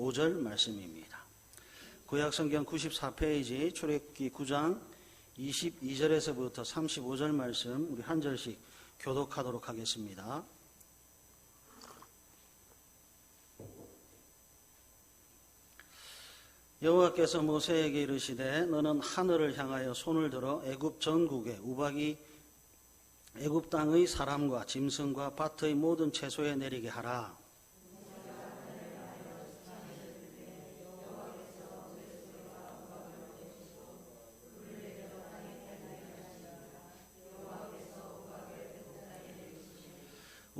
35절 말씀입니다. 구약성경 94페이지 출애굽기 9장 22절에서부터 35절 말씀 우리 한 절씩 교독하도록 하겠습니다. 여호와께서 모세에게 이르시되 너는 하늘을 향하여 손을 들어 애굽 전국에 우박이 애굽 땅의 사람과 짐승과 밭의 모든 채소에 내리게 하라.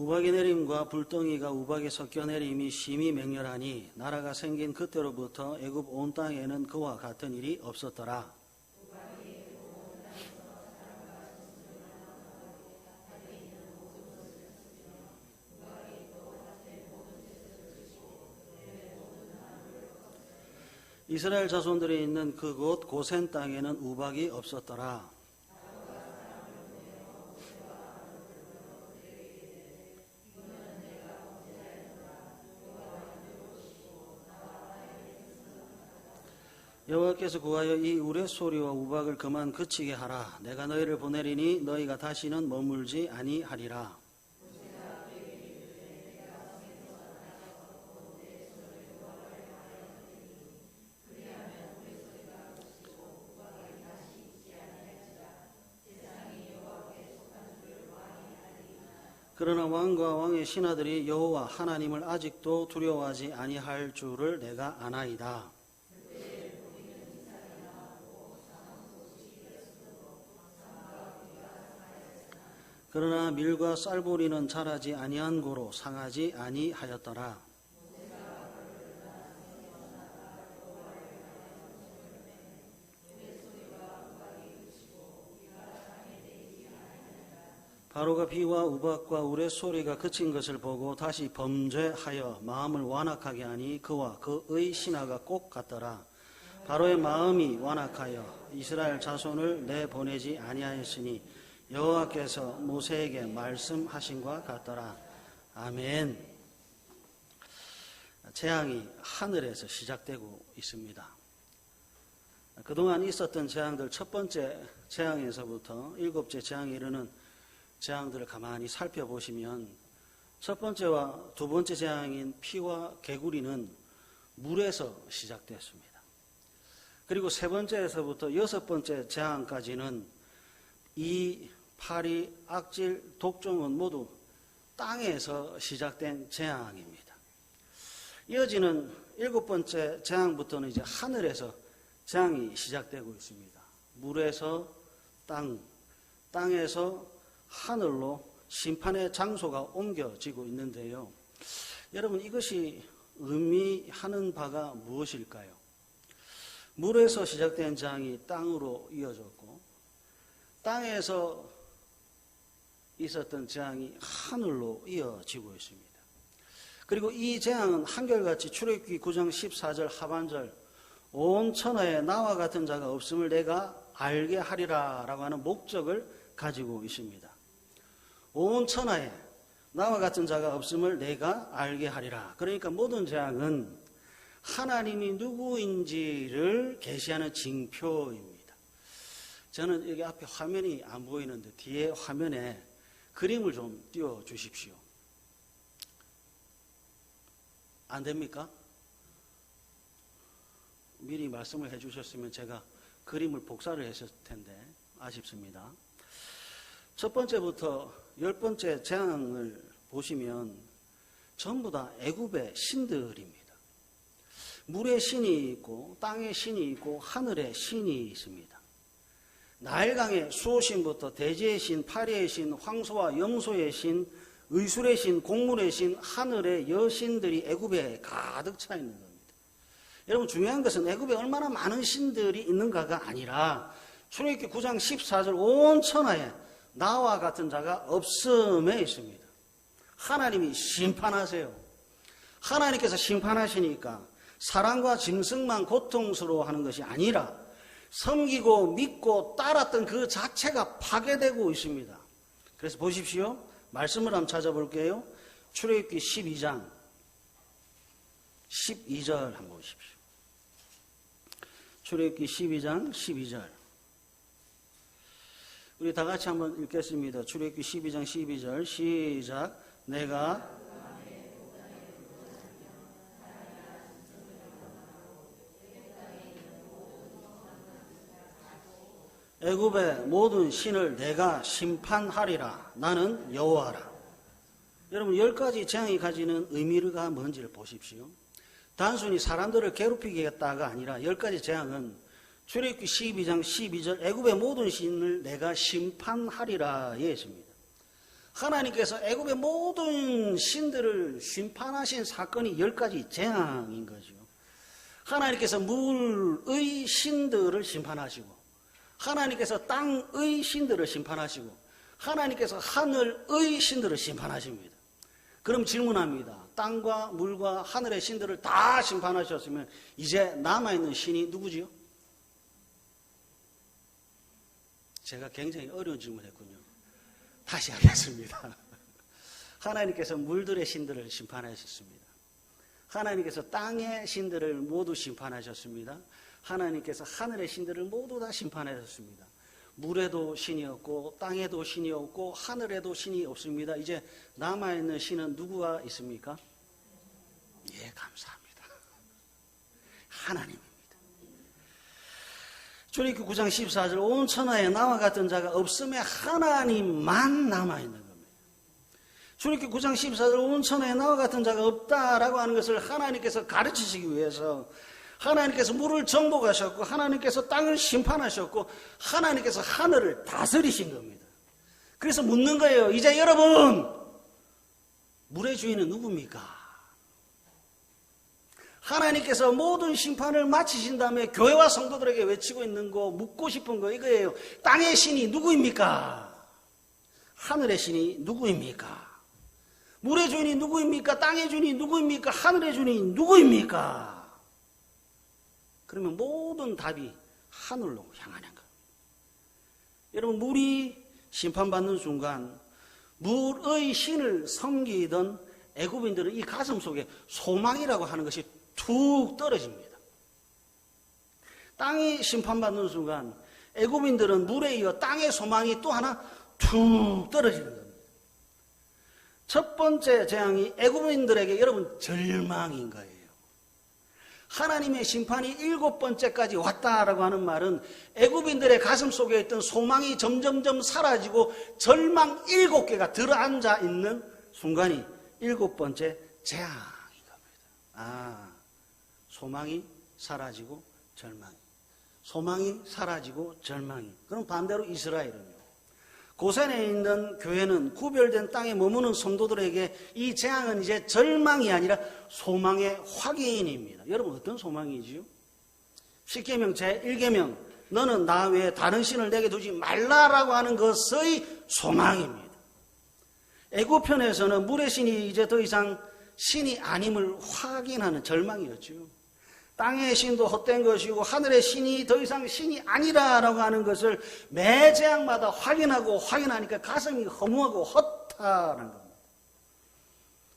우박이 내림과 불덩이가 우박에 섞여 내림이 심히 맹렬하니 나라가 생긴 그때로부터 애굽 온 땅에는 그와 같은 일이 없었더라. 이스라엘 자손들이 있는 그곳 고센 땅에는 우박이 없었더라. 여호와께서 구하여 이 우레소리와 우박을 그만 그치게 하라. 내가 너희를 보내리니 너희가 다시는 머물지 아니하리라. 그러나 왕과 왕의 신하들이 여호와 하나님을 아직도 두려워하지 아니할 줄을 내가 아나이다. 그러나 밀과 쌀보리는 자라지 아니한 고로 상하지 아니하였더라. 바로가 비와 우박과 우레소리가 그친 것을 보고 다시 범죄하여 마음을 완악하게 하니 그와 그의 신하가 꼭 같더라. 바로의 마음이 완악하여 이스라엘 자손을 내보내지 아니하였으니 여호와께서 모세에게 말씀하신 것 같더라. 아멘. 재앙이 하늘에서 시작되고 있습니다. 그동안 있었던 재앙들 첫 번째 재앙에서부터 일곱째 재앙에 이르는 재앙들을 가만히 살펴보시면 첫 번째와 두 번째 재앙인 피와 개구리는 물에서 시작됐습니다. 그리고 세 번째에서부터 여섯 번째 재앙까지는 이 파리, 악질, 독종은 모두 땅에서 시작된 재앙입니다. 이어지는 일곱 번째 재앙부터는 이제 하늘에서 재앙이 시작되고 있습니다. 물에서 땅, 땅에서 하늘로 심판의 장소가 옮겨지고 있는데요. 여러분 이것이 의미하는 바가 무엇일까요? 물에서 시작된 재앙이 땅으로 이어졌고 땅에서 있었던 재앙이 하늘로 이어지고 있습니다. 그리고 이 재앙은 한결같이 출애굽기 9장 14절 하반절 온 천하에 나와 같은 자가 없음을 내가 알게 하리라 라고 하는 목적을 가지고 있습니다. 온 천하에 나와 같은 자가 없음을 내가 알게 하리라. 그러니까 모든 재앙은 하나님이 누구인지를 계시하는 징표입니다. 저는 여기 앞에 화면이 안 보이는데 뒤에 화면에 그림을 좀 띄워 주십시오. 안 됩니까? 미리 말씀을 해 주셨으면 제가 그림을 복사를 했을 텐데 아쉽습니다. 첫 번째부터 열 번째 재앙을 보시면 전부 다 애굽의 신들입니다. 물의 신이 있고 땅의 신이 있고 하늘의 신이 있습니다. 나일강의 수호신부터 대지의 신, 파리의 신, 황소와 염소의 신, 의술의 신, 곡물의 신, 하늘의 여신들이 애굽에 가득 차 있는 겁니다. 여러분 중요한 것은 애굽에 얼마나 많은 신들이 있는가가 아니라 출애굽기 9장 14절 온 천하에 나와 같은 자가 없음에 있습니다. 하나님이 심판하세요. 하나님께서 심판하시니까 사람과 짐승만 고통스러워하는 것이 아니라 섬기고 믿고 따랐던 그 자체가 파괴되고 있습니다. 그래서 보십시오. 말씀을 한번 찾아볼게요. 출애굽기 12장 12절 한번 보십시오. 출애굽기 12장 12절. 우리 다 같이 한번 읽겠습니다. 출애굽기 12장 12절 시작. 내가 애굽의 모든 신을 내가 심판하리라. 나는 여호와라. 여러분 10가지 재앙이 가지는 의미가 뭔지를 보십시오. 단순히 사람들을 괴롭히겠다가 아니라 10가지 재앙은 출애굽기 12장 12절 애굽의 모든 신을 내가 심판하리라에 있습니다. 하나님께서 애굽의 모든 신들을 심판하신 사건이 10가지 재앙인 거죠. 하나님께서 물의 신들을 심판하시고 하나님께서 땅의 신들을 심판하시고 하나님께서 하늘의 신들을 심판하십니다. 그럼 질문합니다. 땅과 물과 하늘의 신들을 다 심판하셨으면 이제 남아있는 신이 누구지요? 제가 굉장히 어려운 질문했군요. 다시 하겠습니다. 하나님께서 물들의 신들을 심판하셨습니다. 하나님께서 땅의 신들을 모두 심판하셨습니다. 하나님께서 하늘의 신들을 모두 다 심판하셨습니다. 물에도 신이 없고 땅에도 신이 없고 하늘에도 신이 없습니다. 이제 남아있는 신은 누구가 있습니까? 예, 감사합니다. 하나님입니다. 출애굽기 9장 14절 온 천하에 나와 같은 자가 없음에 하나님만 남아있는 겁니다. 출애굽기 9장 14절 온 천하에 나와 같은 자가 없다라고 하는 것을 하나님께서 가르치시기 위해서 하나님께서 물을 정복하셨고 하나님께서 땅을 심판하셨고 하나님께서 하늘을 다스리신 겁니다. 그래서 묻는 거예요. 이제 여러분 물의 주인은 누굽니까? 하나님께서 모든 심판을 마치신 다음에 교회와 성도들에게 외치고 있는 거 묻고 싶은 거 이거예요. 땅의 신이 누구입니까? 하늘의 신이 누구입니까? 물의 주인이 누구입니까? 땅의 주인이 누구입니까? 하늘의 주인이 누구입니까? 그러면 모든 답이 하늘로 향하는 겁니다. 여러분 물이 심판받는 순간 물의 신을 섬기던 애굽인들은 이 가슴 속에 소망이라고 하는 것이 툭 떨어집니다. 땅이 심판받는 순간 애굽인들은 물에 이어 땅의 소망이 또 하나 툭 떨어지는 겁니다. 첫 번째 재앙이 애굽인들에게 여러분 절망인 거예요. 하나님의 심판이 7번째까지 왔다라고 하는 말은 애굽인들의 가슴 속에 있던 소망이 점점점 사라지고 절망 7개가 들어앉아 있는 순간이 7번째 재앙인 겁니다. 소망이 사라지고 절망이. 소망이 사라지고 절망이. 그럼 반대로 이스라엘은요. 고센에 있는 교회는 구별된 땅에 머무는 성도들에게 이 재앙은 이제 절망이 아니라 소망의 확인입니다. 여러분 어떤 소망이지요? 10계명 제1계명 너는 나 외에 다른 신을 내게 두지 말라라고 하는 것의 소망입니다. 애굽편에서는 물의 신이 이제 더 이상 신이 아님을 확인하는 절망이었죠. 땅의 신도 헛된 것이고 하늘의 신이 더 이상 신이 아니라라고 하는 것을 매 재앙마다 확인하니까 가슴이 허무하고 허탈한 겁니다.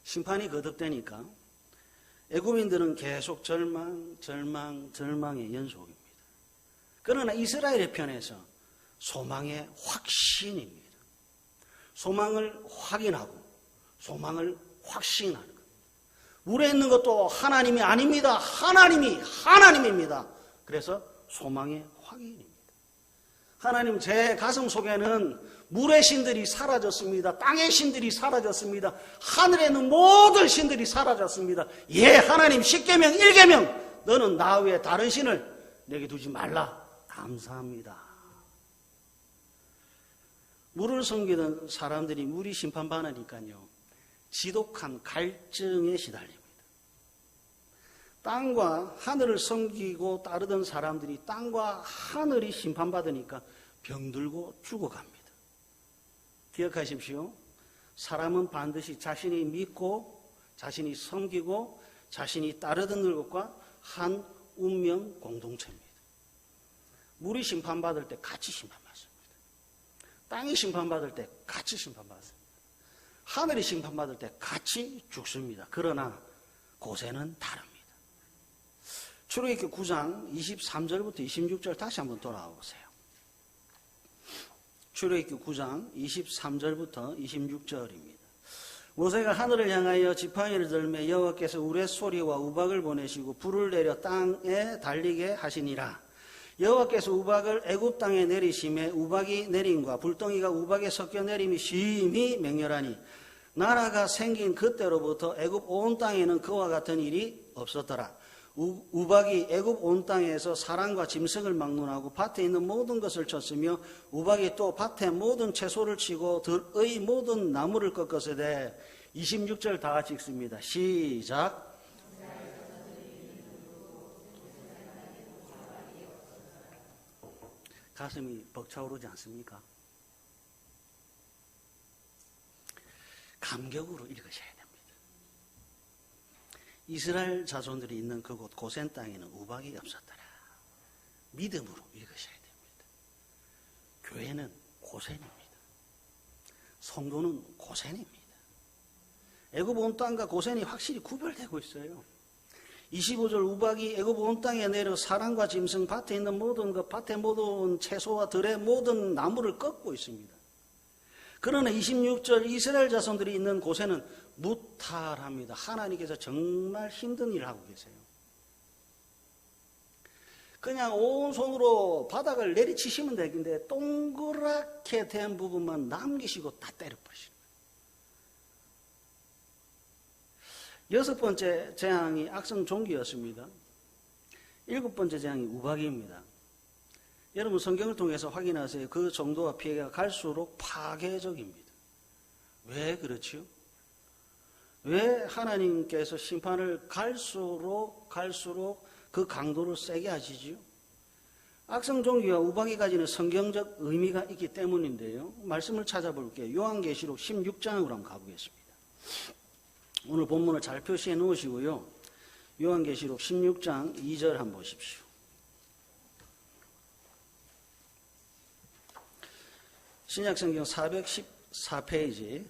심판이 거듭되니까 애굽인들은 계속 절망의 연속입니다. 그러나 이스라엘의 편에서 소망의 확신입니다. 소망을 확인하고 소망을 확신하는 것. 물에 있는 것도 하나님이 아닙니다. 하나님입니다. 그래서 소망의 확인입니다. 하나님 제 가슴 속에는 물의 신들이 사라졌습니다. 땅의 신들이 사라졌습니다. 하늘에 있는 모든 신들이 사라졌습니다. 예, 하나님 10계명 1계명 너는 나 외에 다른 신을 내게 두지 말라. 감사합니다. 물을 섬기던 사람들이 물이 심판받으니까요. 지독한 갈증에 시달립니다. 땅과 하늘을 섬기고 따르던 사람들이 땅과 하늘이 심판받으니까 병들고 죽어갑니다. 기억하십시오. 사람은 반드시 자신이 믿고 자신이 섬기고 자신이 따르던 것과 한 운명 공동체입니다. 물이 심판받을 때 같이 심판받습니다. 땅이 심판받을 때 같이 심판받습니다. 하늘이 심판받을 때 같이 죽습니다. 그러나 고세는 다릅니다. 출애굽기 9장 23절부터 26절 다시 한번 돌아와 보세요. 출애굽기 9장 23절부터 26절입니다. 모세가 하늘을 향하여 지팡이를 들매 여호와께서 우레소리와 우박을 보내시고 불을 내려 땅에 달리게 하시니라. 여호와께서 우박을 애굽 땅에 내리심에 우박이 내림과 불덩이가 우박에 섞여 내림이 심히 맹렬하니 나라가 생긴 그때로부터 애굽 온 땅에는 그와 같은 일이 없었더라. 우박이 애굽 온 땅에서 사람과 짐승을 막론하고 밭에 있는 모든 것을 쳤으며 우박이 또 밭의 모든 채소를 치고 들의 모든 나무를 꺾었으되 26절 다 같이 읽습니다. 시작. 가슴이 벅차오르지 않습니까? 감격으로 읽으셔야 됩니다. 이스라엘 자손들이 있는 그곳 고센 땅에는 우박이 없었더라. 믿음으로 읽으셔야 됩니다. 교회는 고센입니다. 성도는 고센입니다. 애굽 온 땅과 고센이 확실히 구별되고 있어요. 25절 우박이 애굽 온 땅에 내려 사람과 짐승 밭에 있는 모든 것 밭의 모든 채소와 들의 모든 나무를 꺾고 있습니다. 그러나 26절 이스라엘 자손들이 있는 곳에는 무탈합니다. 하나님께서 정말 힘든 일을 하고 계세요. 그냥 온 손으로 바닥을 내리치시면 되는데 동그랗게 된 부분만 남기시고 다 때려버리시는 거예요. 6번째 재앙이 악성 종기였습니다. 7번째 재앙이 우박입니다. 여러분 성경을 통해서 확인하세요. 그 정도와 피해가 갈수록 파괴적입니다. 왜 그렇지요? 왜 하나님께서 심판을 갈수록 그 강도를 세게 하시지요? 악성종기와 우박이 가지는 성경적 의미가 있기 때문인데요. 말씀을 찾아볼게요. 요한계시록 16장으로 한번 가보겠습니다. 오늘 본문을 잘 표시해 놓으시고요. 요한계시록 16장 2절 한번 보십시오. 신약성경 414페이지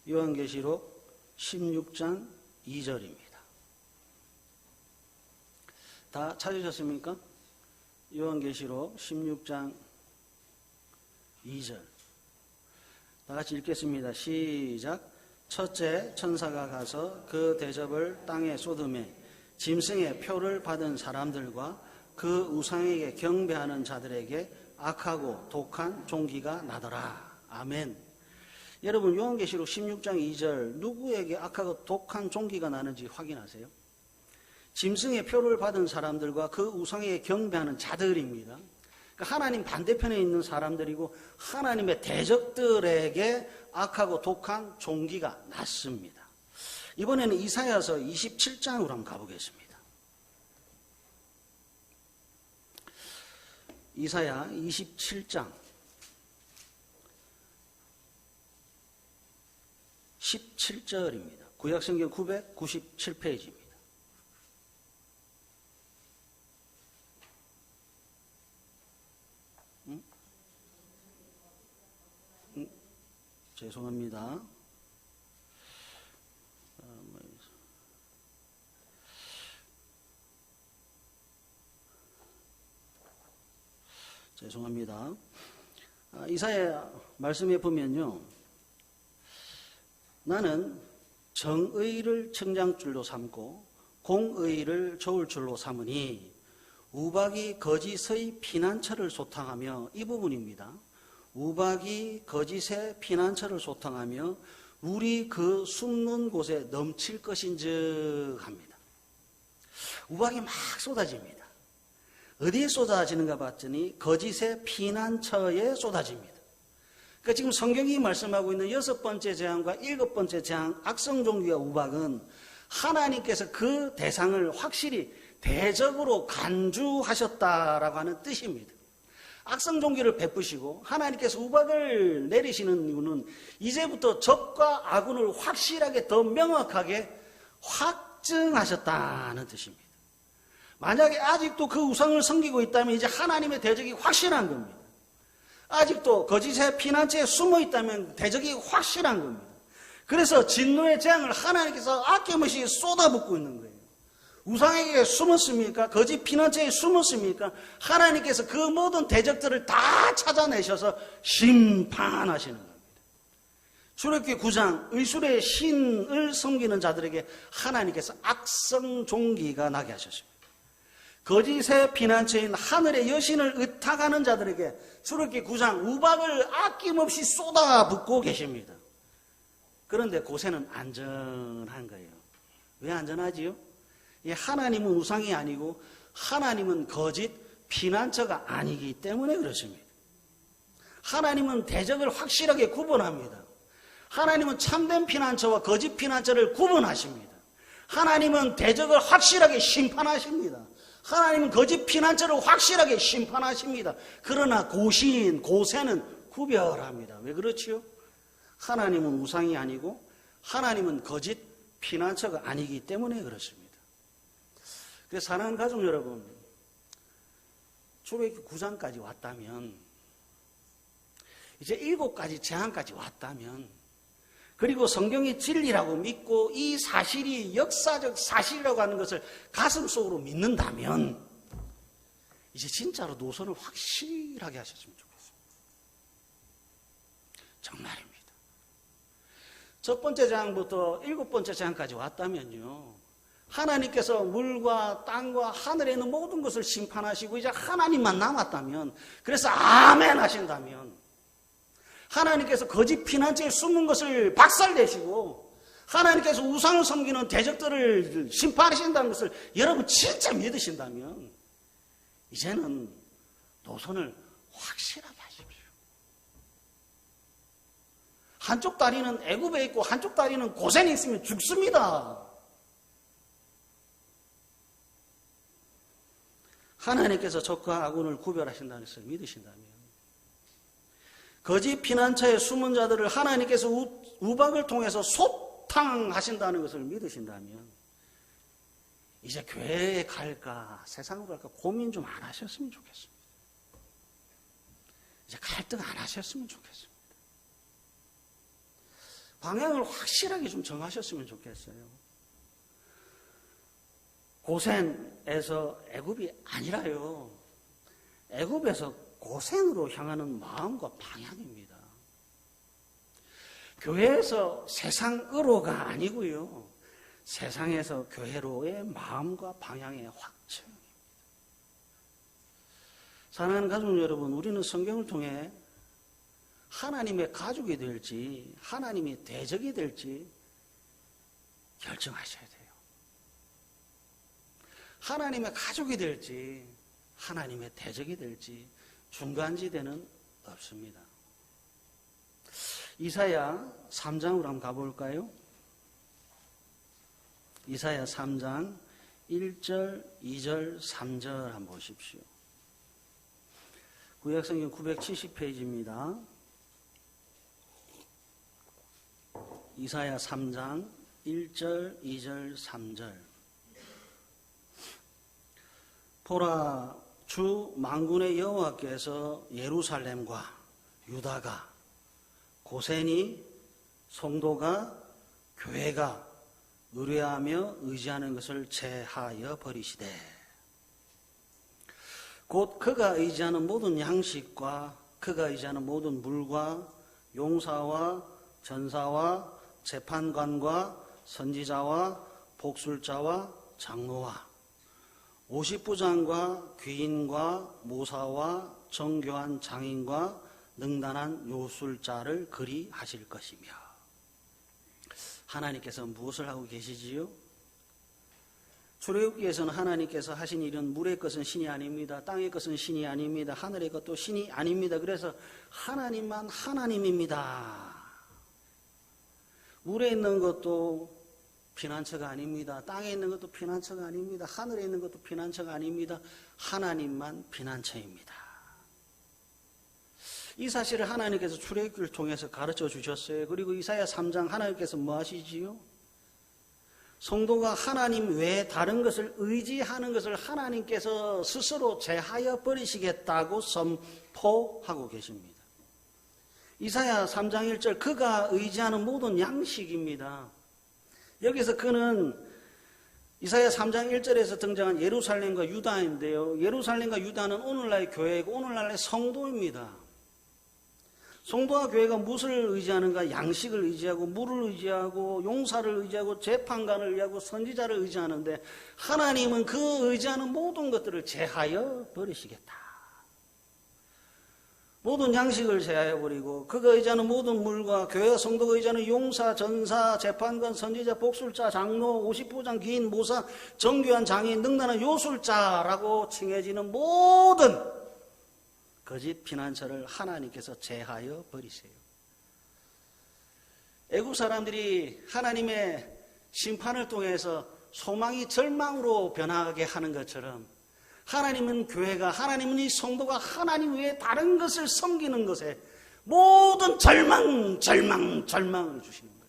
요한계시록 16장 2절입니다. 다 찾으셨습니까? 요한계시록 16장 2절 다 같이 읽겠습니다. 시작. 첫째 천사가 가서 그 대접을 땅에 쏟음에 짐승의 표를 받은 사람들과 그 우상에게 경배하는 자들에게 악하고 독한 종기가 나더라. 아멘. 여러분 요한계시록 16장 2절 누구에게 악하고 독한 종기가 나는지 확인하세요. 짐승의 표를 받은 사람들과 그 우상에게 경배하는 자들입니다. 그러니까 하나님 반대편에 있는 사람들이고 하나님의 대적들에게 악하고 독한 종기가 났습니다. 이번에는 이사야서 27장으로 한번 가보겠습니다. 이사야 27장 17절입니다. 구약성경 997페이지입니다. 죄송합니다. 죄송합니다. 이사야 말씀에 보면요. 나는 정의를 청장줄로 삼고 공의를 저울줄로 삼으니 우박이 거짓의 피난처를 소탕하며 이 부분입니다. 우박이 거짓의 피난처를 소탕하며 물이 그 숨는 곳에 넘칠 것인즉 합니다. 우박이 막 쏟아집니다. 어디에 쏟아지는가 봤더니 거짓의 피난처에 쏟아집니다. 그러니까 지금 성경이 말씀하고 있는 6번째 재앙과 7번째 재앙 악성종기와 우박은 하나님께서 그 대상을 확실히 대적으로 간주하셨다라고 하는 뜻입니다. 악성종기를 베푸시고 하나님께서 우박을 내리시는 이유는 이제부터 적과 아군을 확실하게 더 명확하게 확증하셨다는 뜻입니다. 만약에 아직도 그 우상을 섬기고 있다면 이제 하나님의 대적이 확실한 겁니다. 아직도 거짓의 피난처에 숨어 있다면 대적이 확실한 겁니다. 그래서 진노의 재앙을 하나님께서 아낌없이 쏟아붓고 있는 거예요. 우상에게 숨었습니까? 거짓 피난처에 숨었습니까? 하나님께서 그 모든 대적들을 다 찾아내셔서 심판하시는 겁니다. 출애굽기 9장 의술의 신을 섬기는 자들에게 하나님께서 악성 종기가 나게 하셨습니다. 거짓의 피난처인 하늘의 여신을 의탁하는 자들에게 출애굽기 9장 우박을 아낌없이 쏟아붓고 계십니다. 그런데 고새는 안전한 거예요. 왜 안전하지요? 하나님은 우상이 아니고 하나님은 거짓 피난처가 아니기 때문에 그렇습니다. 하나님은 대적을 확실하게 구분합니다. 하나님은 참된 피난처와 거짓 피난처를 구분하십니다. 하나님은 대적을 확실하게 심판하십니다. 하나님은 거짓 피난처를 확실하게 심판하십니다. 그러나 고신, 고새는 구별합니다. 왜 그렇지요? 하나님은 우상이 아니고 하나님은 거짓 피난처가 아니기 때문에 그렇습니다. 그래서 사랑하는 가족 여러분, 출애굽기 9장까지 왔다면, 이제 7가지 재앙까지 왔다면, 그리고 성경이 진리라고 믿고 이 사실이 역사적 사실이라고 하는 것을 가슴속으로 믿는다면 이제 진짜로 노선을 확실하게 하셨으면 좋겠습니다. 정말입니다. 첫 번째 재앙부터 7번째 재앙까지 왔다면요, 하나님께서 물과 땅과 하늘에 있는 모든 것을 심판하시고 이제 하나님만 남았다면, 그래서 아멘 하신다면, 하나님께서 거짓 피난처에 숨은 것을 박살내시고 하나님께서 우상을 섬기는 대적들을 심판하신다는 것을 여러분 진짜 믿으신다면 이제는 노선을 확실하게 하십시오. 한쪽 다리는 애굽에 있고 한쪽 다리는 고센에 있으면 죽습니다. 하나님께서 적과 아군을 구별하신다는 것을 믿으신다면, 거짓 피난처에 숨은 자들을 하나님께서 우박을 통해서 소탕하신다는 것을 믿으신다면 이제 교회에 갈까 세상으로 갈까 고민 좀 안 하셨으면 좋겠습니다. 이제 갈등 안 하셨으면 좋겠습니다. 방향을 확실하게 좀 정하셨으면 좋겠어요. 고센에서 애굽이 아니라요, 애굽에서 고센으로 향하는 마음과 방향입니다. 교회에서 세상으로가 아니고요, 세상에서 교회로의 마음과 방향의 확증입니다. 사랑하는 가족 여러분, 우리는 성경을 통해 하나님의 가족이 될지 하나님의 대적이 될지 결정하셔야 돼요. 하나님의 가족이 될지 하나님의 대적이 될지 중간지대는 없습니다. 이사야 3장으로 한번 가볼까요? 이사야 3장 1절, 2절, 3절 한번 보십시오. 구약성경 970페이지입니다. 이사야 3장 1절, 2절, 3절. 보라, 주 만군의 여호와께서 예루살렘과 유다가, 고센이, 성도가, 교회가 의뢰하며 의지하는 것을 제하여 버리시되, 곧 그가 의지하는 모든 양식과 그가 의지하는 모든 물과 용사와 전사와 재판관과 선지자와 복술자와 장로와 50부장과 귀인과 모사와 정교한 장인과 능단한 요술자를 그리 하실 것이며. 하나님께서 무엇을 하고 계시지요? 출애굽기에서는 하나님께서 하신 일은 물의 것은 신이 아닙니다. 땅의 것은 신이 아닙니다. 하늘의 것도 신이 아닙니다. 그래서 하나님만 하나님입니다. 물에 있는 것도 피난처가 아닙니다. 땅에 있는 것도 피난처가 아닙니다. 하늘에 있는 것도 피난처가 아닙니다. 하나님만 피난처입니다. 이 사실을 하나님께서 출애굽기를 통해서 가르쳐 주셨어요. 그리고 이사야 3장 하나님께서 뭐 하시지요? 성도가 하나님 외에 다른 것을 의지하는 것을 하나님께서 스스로 제하여 버리시겠다고 선포하고 계십니다. 이사야 3장 1절, 그가 의지하는 모든 양식입니다. 여기서 그는 이사야 3장 1절에서 등장한 예루살렘과 유다인데요. 예루살렘과 유다는 오늘날의 교회이고 오늘날의 성도입니다. 성도와 교회가 무엇을 의지하는가? 양식을 의지하고 물을 의지하고 용사를 의지하고 재판관을 의지하고 선지자를 의지하는데 하나님은 그 의지하는 모든 것들을 제하여 버리시겠다. 모든 양식을 제하여 버리고 그가 의지하는 모든 물과 교회와 성도가 의지하는 용사, 전사, 재판관, 선지자, 복술자, 장로, 50보장, 기인, 모사, 정교한 장인, 능란한 요술자라고 칭해지는 모든 거짓 피난처를 하나님께서 제하여 버리세요. 애국 사람들이 하나님의 심판을 통해서 소망이 절망으로 변하게 하는 것처럼 하나님은 교회가, 하나님은 이 성도가 하나님 외에 다른 것을 섬기는 것에 모든 절망을 주시는 거예요.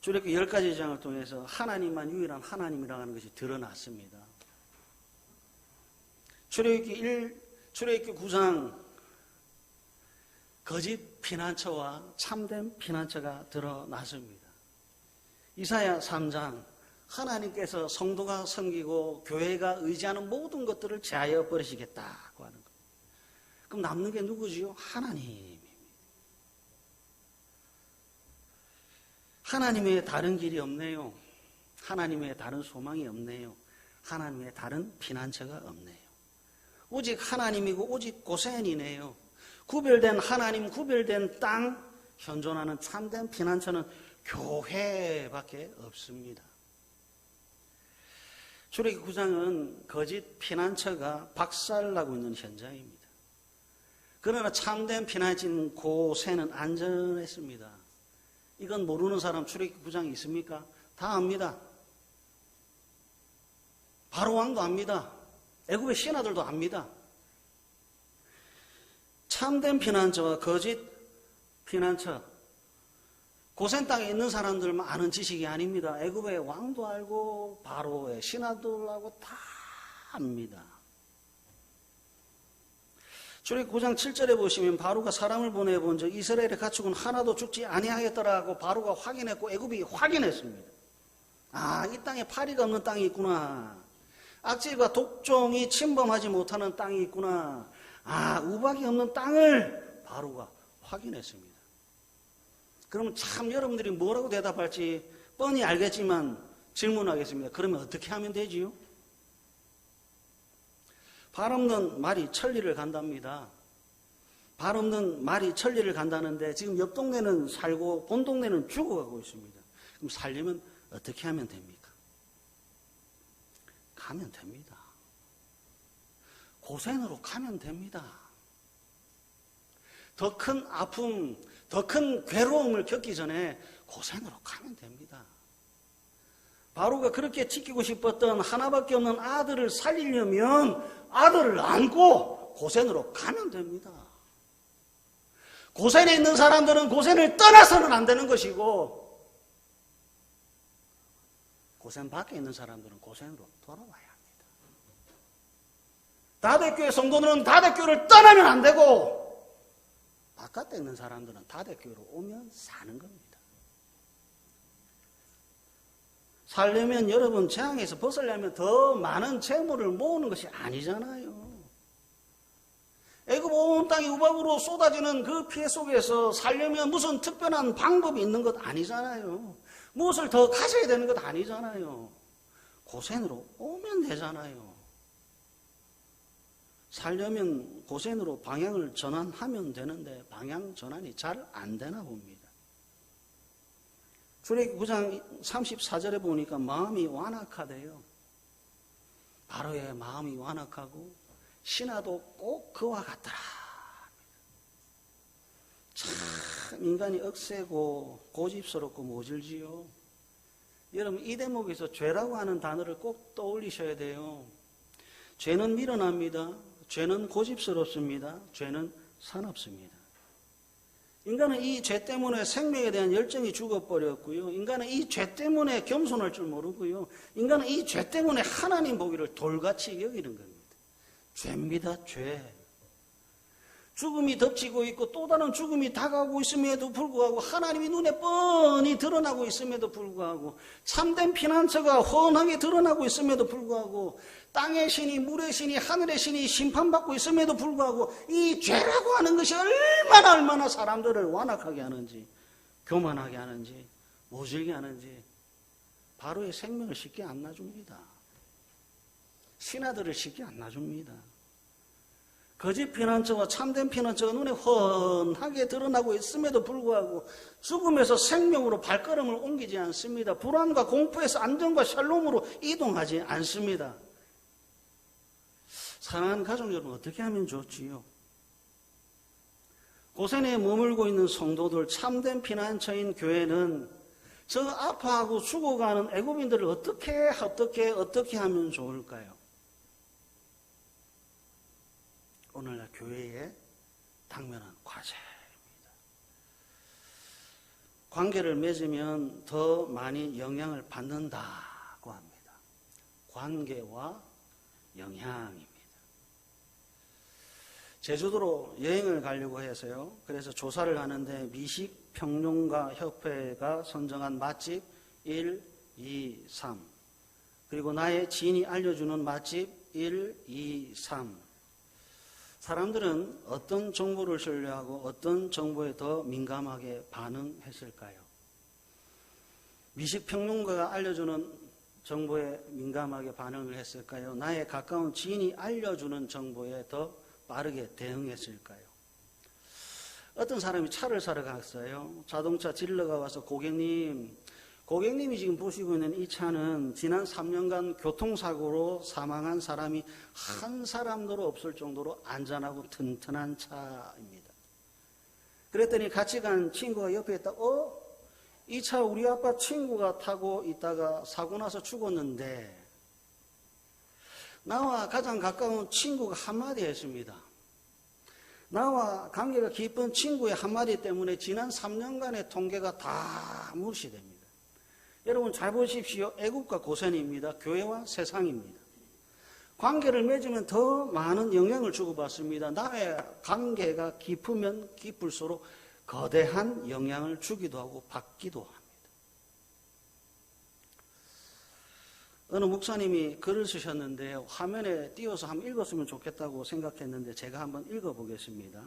출애굽기 10가지 장을 통해서 하나님만 유일한 하나님이라는 것이 드러났습니다. 출애굽기 9장 거짓 피난처와 참된 피난처가 드러났습니다. 이사야 3장 하나님께서 성도가 섬기고 교회가 의지하는 모든 것들을 제하여 버리시겠다고 하는 거예요. 그럼 남는 게 누구지요? 하나님입니다. 하나님 외에 다른 길이 없네요. 하나님 외에 다른 소망이 없네요. 하나님 외에 다른 피난처가 없네요. 오직 하나님이고 오직 고센이네요. 구별된 하나님, 구별된 땅, 현존하는 참된 피난처는 교회밖에 없습니다. 출애굽기 9장은 거짓 피난처가 박살나고 있는 현장입니다. 그러나 참된 피난처인 고센은 안전했습니다. 이건 모르는 사람 출애굽기 9장이 있습니까? 다 압니다. 바로왕도 압니다. 애굽의 신하들도 압니다. 참된 피난처와 거짓 피난처, 고센 땅에 있는 사람들만 아는 지식이 아닙니다. 애굽의 왕도 알고 바로의 신하들하고 다 압니다. 출애굽기 9장 7절에 보시면 바로가 사람을 보내본 적 이스라엘의 가축은 하나도 죽지 아니하겠더라고 바로가 확인했고 애굽이 확인했습니다. 아, 이 땅에 파리가 없는 땅이 있구나. 악질과 독종이 침범하지 못하는 땅이 있구나. 아, 우박이 없는 땅을 바로가 확인했습니다. 그러면 참 여러분들이 뭐라고 대답할지 뻔히 알겠지만 질문하겠습니다. 그러면 어떻게 하면 되지요? 발 없는 말이 천리를 간답니다. 발 없는 말이 천리를 간다는데 지금 옆 동네는 살고 본 동네는 죽어가고 있습니다. 그럼 살려면 어떻게 하면 됩니까? 가면 됩니다. 고센으로 가면 됩니다. 더 큰 아픔, 더 큰 괴로움을 겪기 전에 고센으로 가면 됩니다. 바로가 그렇게 지키고 싶었던 하나밖에 없는 아들을 살리려면 아들을 안고 고센으로 가면 됩니다. 고센에 있는 사람들은 고센을 떠나서는 안 되는 것이고 고센 밖에 있는 사람들은 고센으로 돌아와야 합니다. 다대교회 성도들은 다대교회를 떠나면 안 되고 바깥에 있는 사람들은 다대교회로 오면 사는 겁니다. 살려면 여러분 재앙에서 벗으려면 더 많은 재물을 모으는 것이 아니잖아요. 애굽 온 땅이 우박으로 쏟아지는 그 피해 속에서 살려면 무슨 특별한 방법이 있는 것 아니잖아요. 무엇을 더 가져야 되는 것 아니잖아요. 고센으로 오면 되잖아요. 살려면 고센으로 방향을 전환하면 되는데 방향 전환이 잘 안 되나 봅니다. 출애굽기 9장 34절에 보니까 마음이 완악하대요. 바로의 마음이 완악하고 신하도 꼭 그와 같더라. 참 인간이 억세고 고집스럽고 모질지요. 여러분 이 대목에서 죄라고 하는 단어를 꼭 떠올리셔야 돼요. 죄는 밀어납니다. 죄는 고집스럽습니다. 죄는 사납습니다. 인간은 이 죄 때문에 생명에 대한 열정이 죽어버렸고요. 인간은 이 죄 때문에 겸손할 줄 모르고요. 인간은 이 죄 때문에 하나님 보기를 돌같이 여기는 겁니다. 죄입니다. 죄. 죽음이 덮치고 있고 또 다른 죽음이 다가오고 있음에도 불구하고 하나님이 눈에 뻔히 드러나고 있음에도 불구하고 참된 피난처가 훤하게 드러나고 있음에도 불구하고 땅의 신이 물의 신이 하늘의 신이 심판받고 있음에도 불구하고 이 죄라고 하는 것이 얼마나 사람들을 완악하게 하는지 교만하게 하는지 모질게 하는지 바로의 생명을 쉽게 안 놔줍니다. 신하들을 쉽게 안 놔줍니다. 거짓 피난처와 참된 피난처가 눈에 훤하게 드러나고 있음에도 불구하고 죽음에서 생명으로 발걸음을 옮기지 않습니다. 불안과 공포에서 안정과 샬롬으로 이동하지 않습니다. 사랑하는 가족 여러분, 어떻게 하면 좋지요? 고센에 머물고 있는 성도들, 참된 피난처인 교회는 저 아파하고 죽어가는 애국인들을 어떻게 하면 좋을까요? 오늘날 교회에 당면한 과제입니다. 관계를 맺으면 더 많이 영향을 받는다고 합니다. 관계와 영향입니다. 제주도로 여행을 가려고 해서요. 그래서 조사를 하는데 미식평론가 협회가 선정한 맛집 1, 2, 3 그리고 나의 지인이 알려주는 맛집 1, 2, 3 사람들은 어떤 정보를 신뢰하고 어떤 정보에 더 민감하게 반응했을까요? 미식평론가가 알려주는 정보에 민감하게 반응을 했을까요? 나의 가까운 지인이 알려주는 정보에 더 빠르게 대응했을까요? 어떤 사람이 차를 사러 갔어요. 자동차 딜러가 와서 고객님이 지금 보시고 있는 이 차는 지난 3년간 교통사고로 사망한 사람이 한 사람도 없을 정도로 안전하고 튼튼한 차입니다. 그랬더니 같이 간 친구가 옆에 있다. 이 차 우리 아빠 친구가 타고 있다가 사고 나서 죽었는데 나와 가장 가까운 친구가 한마디 했습니다. 나와 관계가 깊은 친구의 한마디 때문에 지난 3년간의 통계가 다 무시됩니다. 여러분 잘 보십시오. 애국과 고센입니다. 교회와 세상입니다. 관계를 맺으면 더 많은 영향을 주고받습니다. 나의 관계가 깊으면 깊을수록 거대한 영향을 주기도 하고 받기도 합니다. 어느 목사님이 글을 쓰셨는데 화면에 띄워서 한번 읽었으면 좋겠다고 생각했는데 제가 한번 읽어보겠습니다.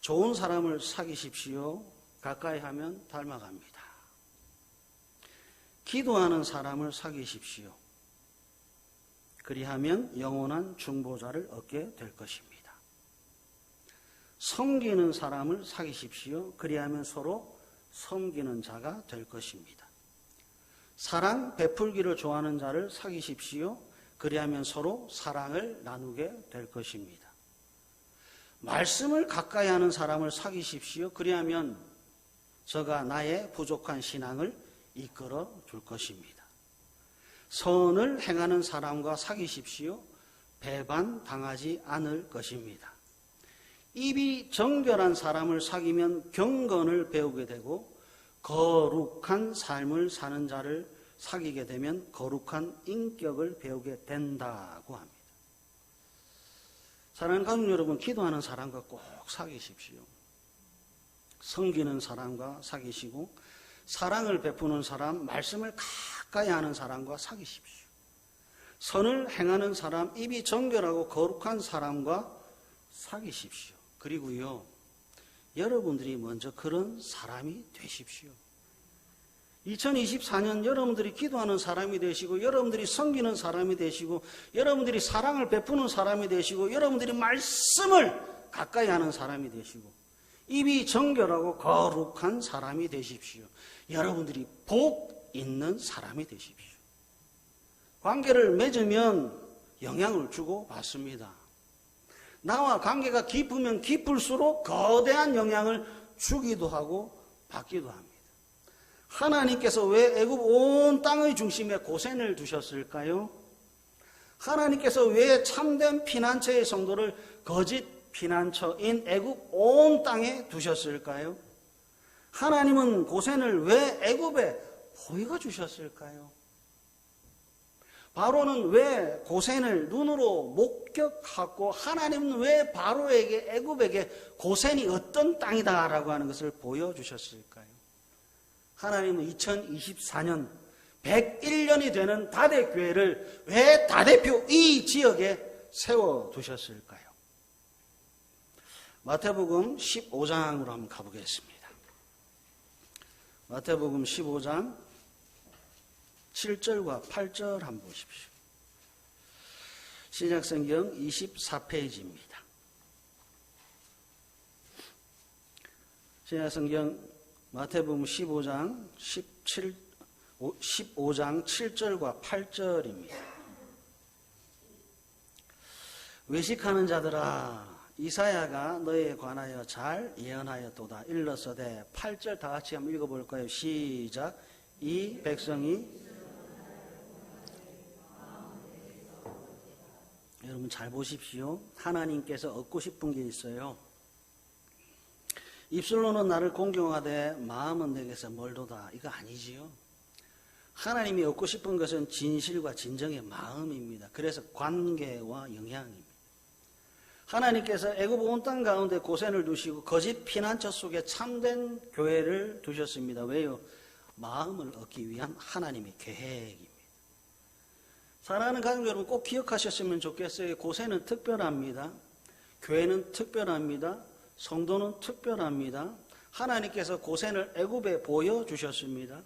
좋은 사람을 사귀십시오. 가까이 하면 닮아갑니다. 기도하는 사람을 사귀십시오. 그리하면 영원한 중보자를 얻게 될 것입니다. 섬기는 사람을 사귀십시오. 그리하면 서로 섬기는 자가 될 것입니다. 사랑 베풀기를 좋아하는 자를 사귀십시오. 그리하면 서로 사랑을 나누게 될 것입니다. 말씀을 가까이 하는 사람을 사귀십시오. 그리하면 저가 나의 부족한 신앙을 이끌어 줄 것입니다. 선을 행하는 사람과 사귀십시오. 배반당하지 않을 것입니다. 입이 정결한 사람을 사귀면 경건을 배우게 되고 거룩한 삶을 사는 자를 사귀게 되면 거룩한 인격을 배우게 된다고 합니다. 사랑하는 가족 여러분, 기도하는 사람과 꼭 사귀십시오. 섬기는 사람과 사귀시고 사랑을 베푸는 사람, 말씀을 가까이 하는 사람과 사귀십시오. 선을 행하는 사람, 입이 정결하고 거룩한 사람과 사귀십시오. 그리고요, 여러분들이 먼저 그런 사람이 되십시오. 2024년 여러분들이 기도하는 사람이 되시고 여러분들이 섬기는 사람이 되시고 여러분들이 사랑을 베푸는 사람이 되시고 여러분들이 말씀을 가까이 하는 사람이 되시고 입이 정결하고 거룩한 사람이 되십시오. 여러분들이 복 있는 사람이 되십시오. 관계를 맺으면 영향을 주고 받습니다. 나와 관계가 깊으면 깊을수록 거대한 영향을 주기도 하고 받기도 합니다. 하나님께서 왜 애굽 온 땅의 중심에 고센을 두셨을까요? 하나님께서 왜 참된 피난처의 성도를 거짓 피난처인 애굽 온 땅에 두셨을까요? 하나님은 고센을 왜 애굽에 보여 주셨을까요? 바로는 왜 고센을 눈으로 목격하고 하나님은 왜 바로에게 애굽에게 고센이 어떤 땅이다라고 하는 것을 보여주셨을까요? 하나님은 2024년 101년이 되는 다대교회를 왜 다대표 이 지역에 세워두셨을까요? 마태복음 15장으로 한번 가보겠습니다. 마태복음 15장 7절과 8절 한번 보십시오. 신약성경 24페이지입니다. 신약성경 마태복음 15장 7절과 8절입니다. 외식하는 자들아 이사야가 너희에 관하여 잘 예언하였도다. 일러서되 8절 다 같이 한번 읽어볼까요? 시작. 이 백성이 여러분 잘 보십시오. 하나님께서 얻고 싶은 게 있어요. 입술로는 나를 공경하되 마음은 내게서 멀도다. 이거 아니지요. 하나님이 얻고 싶은 것은 진실과 진정의 마음입니다. 그래서 관계와 영향입니다. 하나님께서 애굽 온 땅 가운데 고센을 두시고 거짓 피난처 속에 참된 교회를 두셨습니다. 왜요? 마음을 얻기 위한 하나님의 계획입니다. 사랑하는 가족 여러분 꼭 기억하셨으면 좋겠어요. 고센은 특별합니다. 교회는 특별합니다. 성도는 특별합니다. 하나님께서 고센을 애굽에 보여주셨습니다.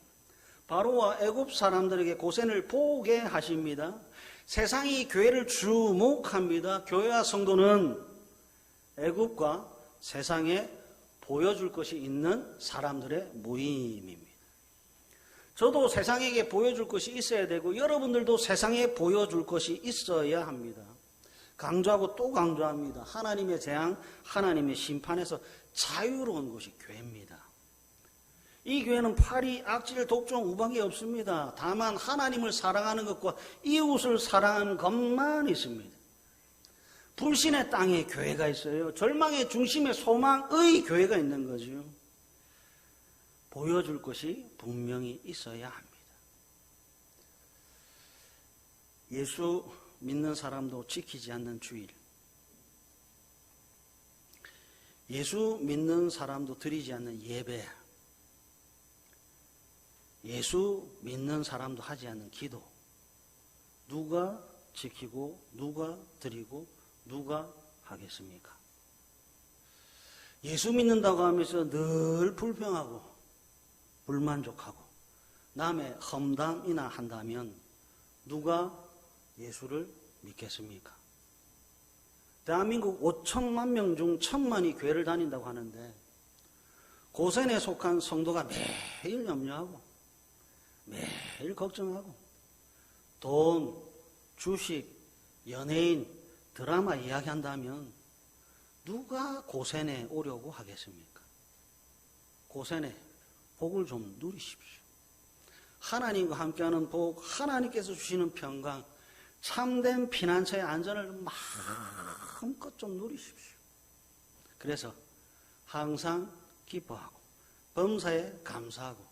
바로와 애굽 사람들에게 고센을 보게 하십니다. 세상이 교회를 주목합니다. 교회와 성도는 애굽과 세상에 보여줄 것이 있는 사람들의 모임입니다. 저도 세상에게 보여줄 것이 있어야 되고 여러분들도 세상에 보여줄 것이 있어야 합니다. 강조하고 또 강조합니다. 하나님의 재앙, 하나님의 심판에서 자유로운 것이 교회입니다. 이 교회는 파리, 악질, 독종, 우박이 없습니다. 다만 하나님을 사랑하는 것과 이웃을 사랑하는 것만 있습니다. 불신의 땅에 교회가 있어요. 절망의 중심에 소망의 교회가 있는 거죠. 보여줄 것이 분명히 있어야 합니다. 예수 믿는 사람도 지키지 않는 주일, 예수 믿는 사람도 드리지 않는 예배, 예수 믿는 사람도 하지 않는 기도, 누가 지키고 누가 드리고 누가 하겠습니까? 예수 믿는다고 하면서 늘 불평하고 불만족하고 남의 험담이나 한다면 누가 예수를 믿겠습니까? 대한민국 5천만 명 중 1,000만이 교회를 다닌다고 하는데 고센에 속한 성도가 매일 염려하고 매일 걱정하고 돈, 주식, 연예인, 드라마 이야기한다면 누가 고센에 오려고 하겠습니까? 고센에 복을 좀 누리십시오. 하나님과 함께하는 복, 하나님께서 주시는 평강, 참된 피난처의 안전을 마음껏 좀 누리십시오. 그래서 항상 기뻐하고 범사에 감사하고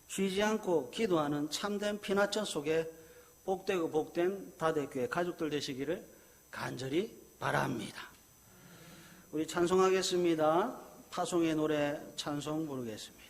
쉬지 않고 기도하는 참된 피난처 속에 복되고 복된 다대교회 가족들 되시기를 간절히 바랍니다. 우리 찬송하겠습니다. 파송의 노래 찬송 부르겠습니다.